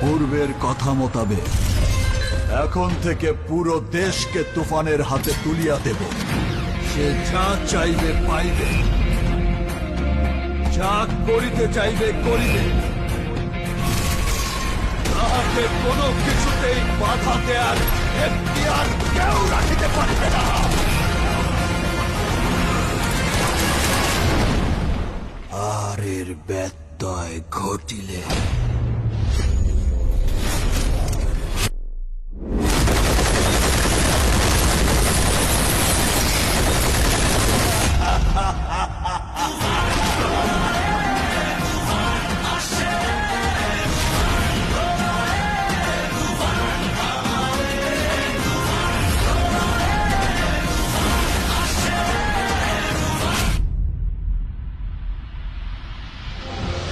পূর্বের কথা মোতাবেক এখন থেকে পুরো দেশকে তুফানের হাতে তুলিয়া দেব। সে যা চাইবে পাইবে, যা করিতে চাইবে করিবে, তাহাকে কোনো কিছুতেই বাধা দেয়ার এখতিয়ার কেউ রাখিতে পারবে না। আর এর ব্যত্যয় ঘটিলে